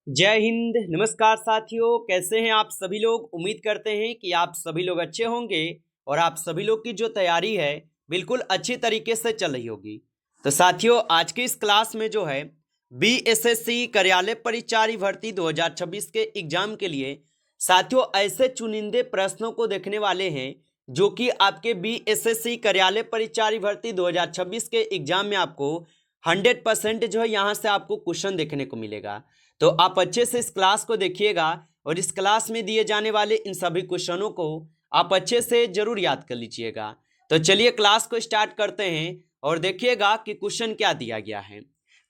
जय हिंद। नमस्कार साथियों, कैसे हैं आप सभी लोग। उम्मीद करते हैं कि आप सभी लोग अच्छे होंगे और आप सभी लोग की जो तैयारी है बिल्कुल अच्छी तरीके से चल रही होगी। तो साथियों, आज की इस क्लास में जो है बीएसएससी कार्यालय परिचारी भर्ती 2026 के एग्जाम के लिए साथियों ऐसे चुनिंदे प्रश्नों को देखने वाले हैं जो कि आपके बीएसएससी कार्यालय परिचारी भर्ती 2026 के एग्जाम में आपको 100% जो है यहाँ से आपको क्वेश्चन देखने को मिलेगा। तो आप अच्छे से इस क्लास को देखिएगा और इस क्लास में दिए जाने वाले इन सभी क्वेश्चनों को आप अच्छे से जरूर याद कर लीजिएगा। तो चलिए क्लास को स्टार्ट करते हैं और देखिएगा कि क्वेश्चन क्या दिया गया है।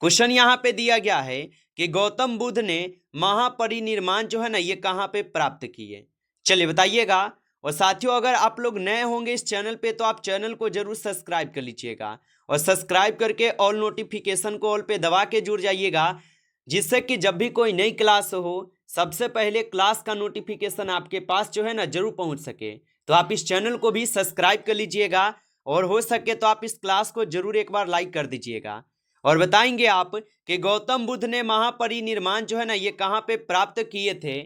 क्वेश्चन यहाँ पे दिया गया है कि गौतम बुद्ध ने महापरिनिर्वाण जो है ना ये कहाँ पे प्राप्त किए। चलिए बताइएगा। और साथियों, अगर आप लोग नए होंगे इस चैनल पे तो आप चैनल को जरूर सब्सक्राइब कर लीजिएगा और सब्सक्राइब करके ऑल नोटिफिकेशन को ऑल पे दबा के जुड़ जाइएगा, जिससे कि जब भी कोई नई क्लास हो सबसे पहले क्लास का नोटिफिकेशन आपके पास जो है ना जरूर पहुंच सके। तो आप इस चैनल को भी सब्सक्राइब कर लीजिएगा और हो सके तो आप इस क्लास को जरूर एक बार लाइक कर दीजिएगा। और बताएंगे आप कि गौतम बुद्ध ने महापरिनिर्वाण जो है ना ये कहाँ पे प्राप्त किए थे।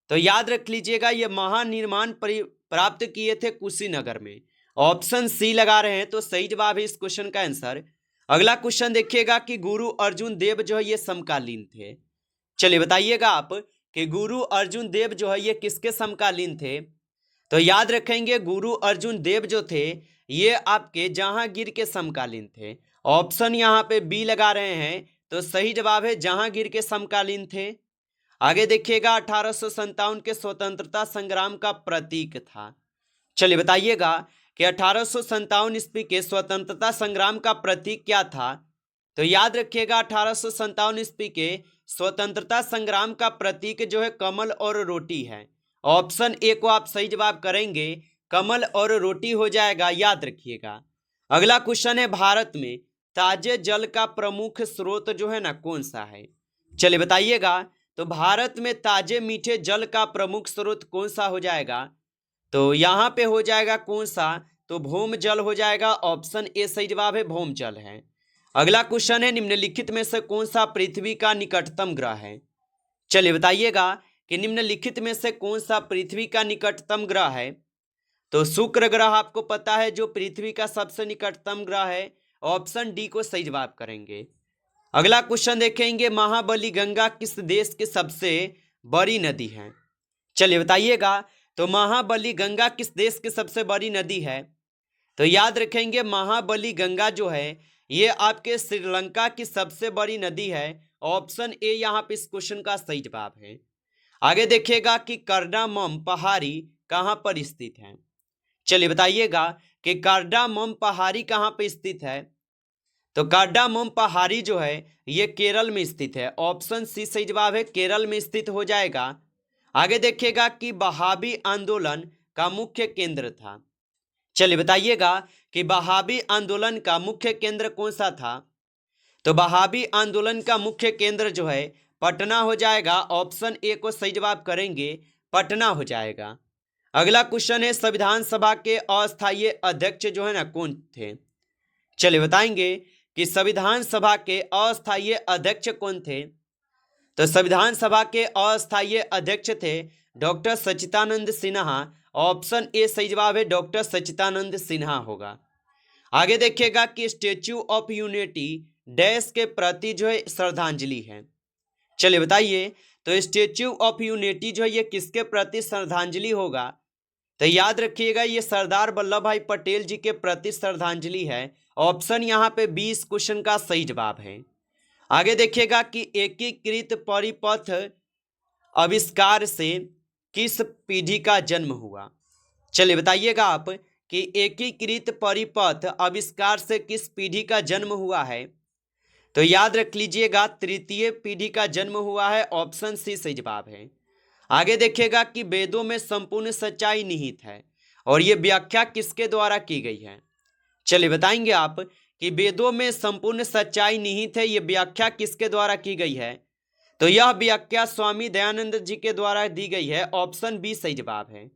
तो याद रख लीजिएगा, ये महानिर्वाण प्राप्त किए थे कुशीनगर में। ऑप्शन सी लगा रहे हैं तो सही जवाब है इस क्वेश्चन का आंसर। अगला क्वेश्चन देखिएगा कि गुरु अर्जुन देव जो है ये समकालीन थे। चलिए बताइएगा आप कि गुरु अर्जुन देव जो है ये किसके समकालीन थे। तो याद रखेंगे गुरु अर्जुन देव जो थे ये आपके जहांगीर के समकालीन थे। ऑप्शन यहाँ पे बी लगा रहे हैं तो सही जवाब है जहांगीर के समकालीन थे। आगे देखिएगा 1857 के स्वतंत्रता संग्राम का प्रतीक था। चलिए बताइएगा कि 1857 ईस्वी के स्वतंत्रता संग्राम का प्रतीक क्या था। तो याद रखिएगा 1857 ईस्वी के स्वतंत्रता संग्राम का प्रतीक जो है कमल और रोटी है। ऑप्शन ए को आप सही जवाब करेंगे, कमल और रोटी हो जाएगा, याद रखिएगा। अगला क्वेश्चन है भारत में ताजे जल का प्रमुख स्रोत जो है ना कौन सा है। चलिए बताइएगा। तो भारत में ताजे मीठे जल का प्रमुख स्रोत कौन सा हो जाएगा। तो यहाँ पे हो जाएगा कौन सा, तो भौम जल हो जाएगा। ऑप्शन ए सही जवाब है, भौम जल है। अगला क्वेश्चन है निम्नलिखित में से कौन सा पृथ्वी का निकटतम ग्रह है। चलिए बताइएगा कि निम्नलिखित में से कौन सा पृथ्वी का निकटतम ग्रह है। तो शुक्र ग्रह आपको पता है जो पृथ्वी का सबसे निकटतम ग्रह है। ऑप्शन डी को सही जवाब करेंगे। अगला क्वेश्चन देखेंगे महाबली गंगा किस देश की सबसे बड़ी नदी है। चलिए बताइएगा। तो महाबली गंगा किस देश की सबसे बड़ी नदी है। तो याद रखेंगे महाबली गंगा जो है ये आपके श्रीलंका की सबसे बड़ी नदी है। ऑप्शन ए यहाँ पे इस क्वेश्चन का सही जवाब है। आगे देखिएगा कि कार्डामम पहाड़ी कहाँ पर स्थित है। चलिए बताइएगा कि कार्डामम पहाड़ी कहाँ पे स्थित है। तो कार्डामम पहाड़ी जो है ये केरल में स्थित है। ऑप्शन सी सही जवाब है, केरल में स्थित हो जाएगा। आगे देखिएगा कि बहाबी आंदोलन का मुख्य केंद्र था। चलिए बताइएगा कि बहाबी आंदोलन का मुख्य केंद्र कौन सा था। तो बहाबी आंदोलन का मुख्य केंद्र जो है पटना हो जाएगा। ऑप्शन ए को सही जवाब करेंगे, पटना हो जाएगा। अगला क्वेश्चन है संविधान सभा के अस्थायी अध्यक्ष जो है ना कौन थे। चलिए बताएंगे कि संविधान सभा के अस्थायी अध्यक्ष कौन थे। तो संविधान सभा के अस्थायी अध्यक्ष थे doctor Sachchidanand Sinha. Option A सही जवाब है, डॉक्टर सच्चिदानंद सिन्हा होगा। आगे देखिएगा कि स्टेच्यू ऑफ यूनिटी डैश के प्रति जो है श्रद्धांजलि है। चलिए बताइए। तो स्टेच्यू ऑफ यूनिटी जो है ये किसके प्रति श्रद्धांजलि होगा। तो याद रखिएगा ये सरदार वल्लभ भाई पटेल जी के प्रति श्रद्धांजलि है। ऑप्शन यहाँ पे 20 क्वेश्चन का सही जवाब है। आगे देखिएगा कि एकीकृत परिपथ आविष्कार से किस पीढ़ी का जन्म हुआ। चलिए बताइएगा आप कि एकीकृत परिपथ आविष्कार से किस पीढ़ी का जन्म हुआ है। तो याद रख लीजिएगा तृतीय पीढ़ी का जन्म हुआ है। ऑप्शन सी सही जवाब है। आगे देखिएगा कि वेदों में संपूर्ण सच्चाई निहित है और ये व्याख्या किसके द्वारा की गई है। चलिए बताएंगे आप कि वेदों में संपूर्ण सच्चाई निहित है, ये व्याख्या किसके द्वारा की गई है। तो यह व्याख्या स्वामी दयानंद जी के द्वारा दी गई है। ऑप्शन बी सही जवाब है।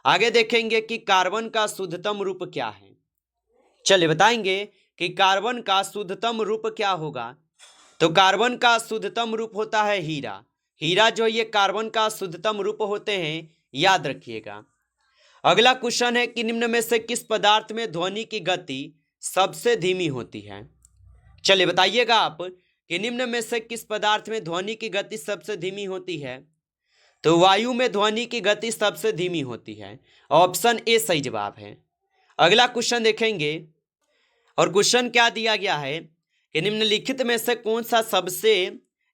आगे देखेंगे कि कार्बन का शुद्धतम रूप क्या है। चलिए बताएंगे कि कार्बन का शुद्धतम रूप क्या होगा। तो कार्बन का शुद्धतम रूप होता है हीरा, हीरा जो ये कार्बन का शुद्धतम रूप होते हैं, याद रखिएगा। अगला क्वेश्चन है कि निम्न में से किस पदार्थ में ध्वनि की गति सबसे धीमी होती है। चलिए बताइएगा आप कि निम्न में से किस पदार्थ में ध्वनि की गति सबसे धीमी होती है। तो वायु में ध्वनि की गति सबसे धीमी होती है। ऑप्शन ए सही जवाब है। अगला क्वेश्चन देखेंगे और क्वेश्चन क्या दिया गया है कि निम्नलिखित में से कौन सा सबसे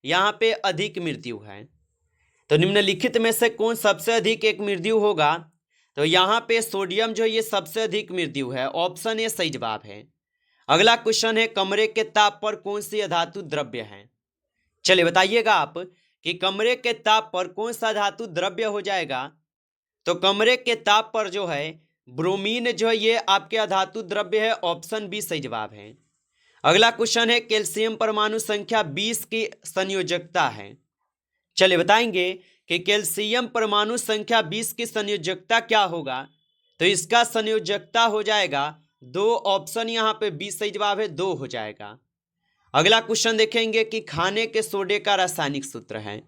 यहाँ पे अधिक मृत्यु है। तो निम्नलिखित में से कौन सबसे अधिक एक मृत्यु होगा। तो यहाँ पे सोडियम जो ये सबसे अधिक मृत्यु है। ऑप्शन ए सही जवाब है। अगला क्वेश्चन है कमरे के ताप पर कौन सी अधातु द्रव्य है। चलिए बताइएगा आप कि कमरे के ताप पर कौन सा धातु द्रव्य हो जाएगा। तो कमरे के ताप पर जो है ब्रोमीन जो है ये आपके अधातु द्रव्य है। ऑप्शन बी सही जवाब है। अगला क्वेश्चन है कैल्शियम परमाणु संख्या 20 की संयोजकता है। चलिए बताएंगे कि कैल्शियम परमाणु संख्या 20 की संयोजकता क्या होगा। तो इसका संयोजकता हो जाएगा 2। ऑप्शन यहाँ पे 20 सही जवाब है, 2 हो जाएगा। अगला क्वेश्चन देखेंगे कि खाने के सोडे का रासायनिक सूत्र है।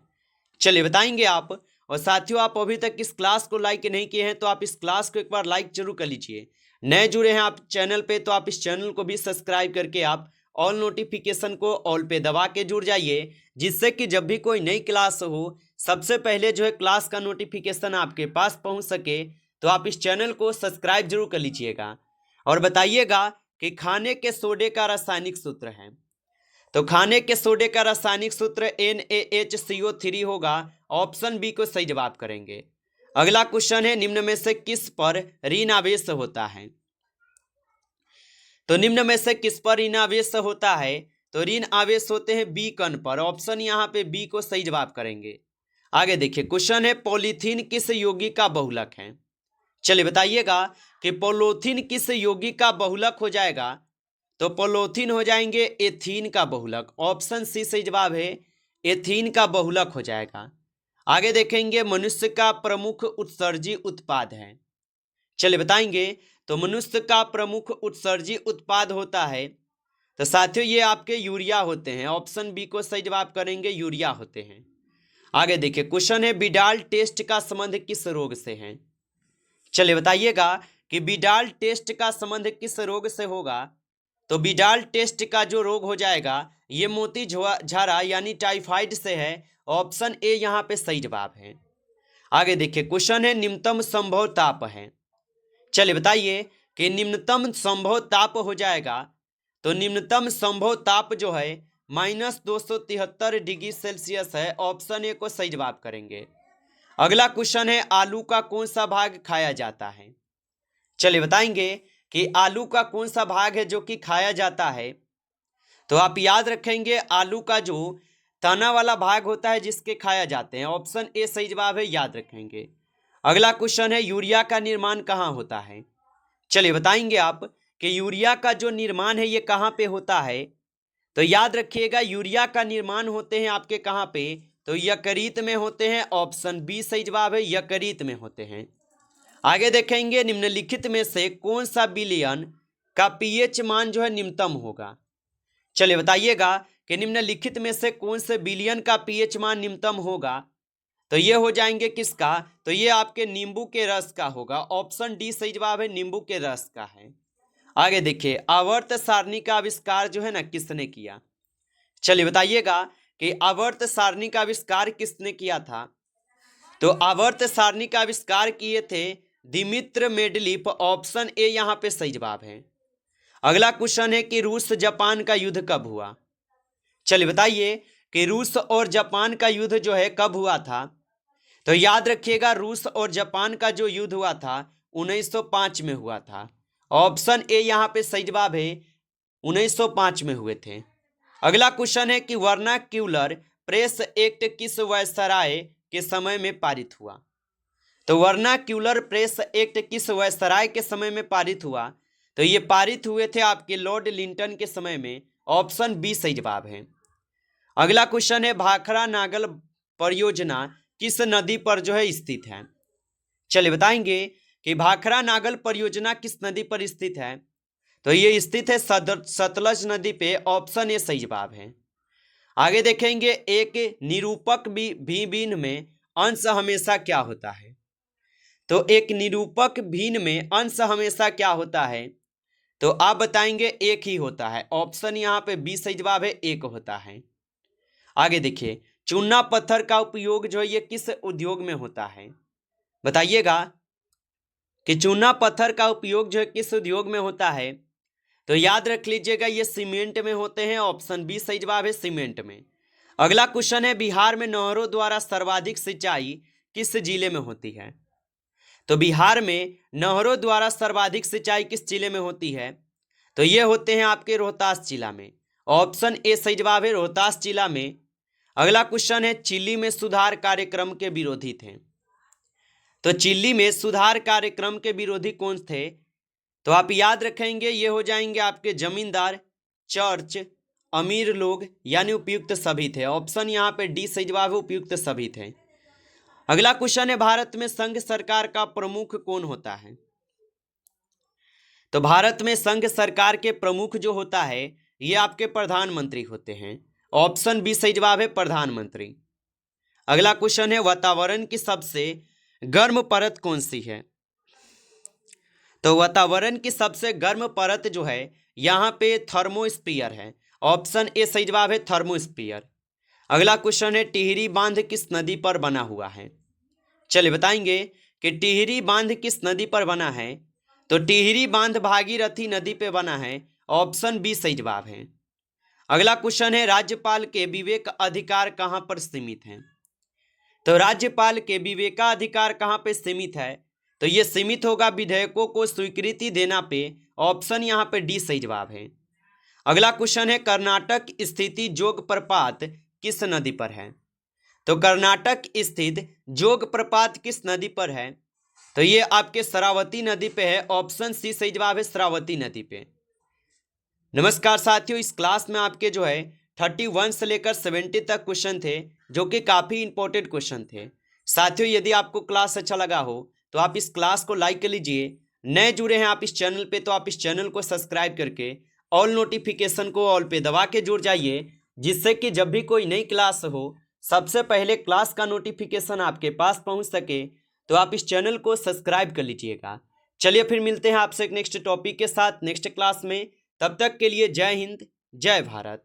चलिए बताएंगे आप। और साथियों आप अभी तक इस क्लास को लाइक नहीं किए हैं तो आप इस क्लास को एक बार लाइक जरूर कर लीजिए। नए जुड़े हैं आप चैनल पे तो आप इस चैनल को भी सब्सक्राइब करके आप ऑल नोटिफिकेशन को ऑल पे दबा के जुड़ जाइए, जिससे कि जब भी कोई नई क्लास हो सबसे पहले जो है क्लास का नोटिफिकेशन आपके पास पहुंच सके। तो आप इस चैनल को सब्सक्राइब जरूर कर लीजिएगा और बताइएगा कि खाने के सोडे का रासायनिक सूत्र है। तो खाने के सोडे का रासायनिक सूत्र NaHCO3 होगा। ऑप्शन बी को सही जवाब करेंगे। अगला क्वेश्चन है निम्न में से किस पर ऋण आवेश होता है। तो निम्न में से किस पर ऋण आवेश होता है। तो ऋण आवेश होते हैं बी कण पर। ऑप्शन यहाँ पे बी को सही जवाब करेंगे। आगे देखिए क्वेश्चन है पॉलीथीन किस यौगिक का बहुलक है। चलिए बताइएगा कि पॉलीथीन किस यौगिक का बहुलक हो जाएगा। तो पॉलीथीन हो जाएंगे एथीन का बहुलक। ऑप्शन सी सही जवाब है, एथीन का बहुलक हो जाएगा। आगे देखेंगे मनुष्य का प्रमुख उत्सर्जी उत्पाद है। चलिए बताएंगे तो मनुष्य का प्रमुख उत्सर्जी उत्पाद होता है। तो साथियों ये आपके यूरिया होते हैं। ऑप्शन बी को सही जवाब करेंगे, यूरिया होते हैं। आगे देखिए क्वेश्चन है विडाल टेस्ट का संबंध किस रोग से है। चलिए बताइएगा कि विडाल टेस्ट का संबंध किस रोग से होगा। तो विडाल टेस्ट का जो रोग हो जाएगा ये मोती झारा यानी टाइफाइड से है। ऑप्शन ए यहाँ पे सही जवाब है। आगे देखिए क्वेश्चन है निम्नतम संभव ताप है। चलिए बताइए कि निम्नतम संभव ताप हो जाएगा। तो निम्नतम संभव ताप जो है -273 डिग्री सेल्सियस है। ऑप्शन ए को सही जवाब करेंगे। अगला क्वेश्चन है आलू का कौन सा भाग खाया जाता है। चलिए बताएंगे कि आलू का कौन सा भाग है जो कि खाया जाता है। तो आप याद रखेंगे आलू का जो तना वाला भाग होता है जिसके खाया जाते हैं। ऑप्शन ए सही जवाब है, याद रखेंगे। अगला क्वेश्चन है यूरिया का निर्माण कहाँ होता है। चलिए बताएंगे आप कि यूरिया का जो निर्माण है ये कहाँ पे होता है। तो याद रखिएगा यूरिया का निर्माण होते हैं आपके कहाँ पे। तो यकृत में होते हैं। ऑप्शन बी सही जवाब है, यकृत में होते हैं। आगे देखेंगे निम्नलिखित में से कौन सा विलयन का पीएच मान जो है निम्नतम होगा। चलिए बताइएगा कि निम्नलिखित में से कौन से विलयन का पीएच मान निम्नतम होगा। तो ये हो जाएंगे किसका। तो ये आपके नींबू के रस का होगा। ऑप्शन डी सही जवाब है, नींबू के रस का है। आगे देखिए आवर्त सारणी का आविष्कार जो है ना किसने किया। चलिए बताइएगा कि आवर्त सारणी का आविष्कार किसने किया था। तो आवर्त सारणी का आविष्कार किए थे दिमित्र मेंडलीफ। ऑप्शन ए यहाँ पे सही जवाब है। अगला क्वेश्चन है कि रूस जापान का युद्ध कब हुआ। चलिए बताइए कि रूस और जापान का युद्ध जो है कब हुआ था। तो याद रखिएगा रूस और जापान का जो युद्ध हुआ था 1905 में हुआ था। ऑप्शन ए यहाँ पे सही जवाब है, 1905 में हुए थे। अगला क्वेश्चन है कि वर्नाक्यूलर प्रेस एक्ट किस वायसराय के समय में पारित हुआ। तो वर्नाक्यूलर प्रेस एक्ट किस वायसराय के समय में पारित हुआ। तो ये पारित हुए थे आपके लॉर्ड लिंटन के समय में। ऑप्शन बी सही जवाब है। अगला क्वेश्चन है भाखड़ा नागल परियोजना किस नदी पर जो है स्थित है। चलिए बताएंगे कि भाखड़ा नागल परियोजना किस नदी पर स्थित है। तो ये स्थित है सतलज नदी पे। ऑप्शन ए सही जवाब है। आगे देखेंगे एक निरूपक भी भिन्न में अंश हमेशा क्या होता है। तो एक निरूपक भिन्न में अंश हमेशा क्या होता है, तो आप बताएंगे एक ही होता है। ऑप्शन यहाँ पे बी सही जवाब है, एक होता है। आगे देखिए चूना पत्थर का उपयोग जो है ये किस उद्योग में होता है, बताइएगा कि चूना पत्थर का उपयोग जो है किस उद्योग में होता है। तो याद रख लीजिएगा ये सीमेंट में होते हैं। ऑप्शन बी सही जवाब है, सीमेंट में। अगला क्वेश्चन है बिहार में नहरों द्वारा सर्वाधिक सिंचाई किस जिले में होती है। तो बिहार में नहरों द्वारा सर्वाधिक सिंचाई किस जिले में होती है, तो ये होते हैं आपके रोहतास जिला में। ऑप्शन ए सही जवाब है, रोहतास जिला में। अगला क्वेश्चन है चिली में सुधार कार्यक्रम के विरोधी थे। तो चिली में सुधार कार्यक्रम के विरोधी कौन थे, तो आप याद रखेंगे ये हो जाएंगे आपके जमींदार, चर्च, अमीर लोग, यानी उपयुक्त सभी थे। ऑप्शन यहाँ पे डी सही जवाब है, उपयुक्त सभी थे। अगला क्वेश्चन है भारत में संघ सरकार का प्रमुख कौन होता है। तो भारत में संघ सरकार के प्रमुख जो होता है ये आपके प्रधानमंत्री होते हैं। ऑप्शन बी सही जवाब है, प्रधानमंत्री। अगला क्वेश्चन है वातावरण की सबसे गर्म परत कौन सी है। तो वातावरण की सबसे गर्म परत जो है यहाँ पे थर्मोस्फीयर है। ऑप्शन ए सही जवाब है, थर्मोस्फीयर। अगला क्वेश्चन है टिहरी बांध किस नदी पर बना हुआ है। चलिए बताएंगे कि टिहरी बांध किस नदी पर बना है। तो टिहरी बांध भागीरथी नदी पे बना है। ऑप्शन बी सही जवाब है। अगला क्वेश्चन है राज्यपाल के विवेक अधिकार कहाँ पर सीमित हैं। तो राज्यपाल के विवेकाधिकार कहाँ पे सीमित है, तो ये सीमित होगा विधेयकों को स्वीकृति देना पे। ऑप्शन यहाँ पे डी सही जवाब है। अगला क्वेश्चन है कर्नाटक स्थित जोग प्रपात किस नदी पर है। तो कर्नाटक स्थित जोग प्रपात किस नदी पर है, तो ये आपके शरावती नदी पे है। ऑप्शन सी सही जवाब है, शरावती नदी पे। नमस्कार साथियों, इस क्लास में आपके जो है 31 से लेकर 70 तक क्वेश्चन थे जो कि काफ़ी इंपॉर्टेंट क्वेश्चन थे। साथियों यदि आपको क्लास अच्छा लगा हो तो आप इस क्लास को लाइक कर लीजिए। नए जुड़े हैं आप इस चैनल पे तो आप इस चैनल को सब्सक्राइब करके ऑल नोटिफिकेशन को ऑल पे दबा के जुड़ जाइए, जिससे कि जब भी कोई नई क्लास हो सबसे पहले क्लास का नोटिफिकेशन आपके पास पहुंच सके। तो आप इस चैनल को सब्सक्राइब कर लीजिएगा। चलिए फिर मिलते हैं आपसे एक नेक्स्ट टॉपिक के साथ नेक्स्ट क्लास में। तब तक के लिए जय हिंद, जय भारत।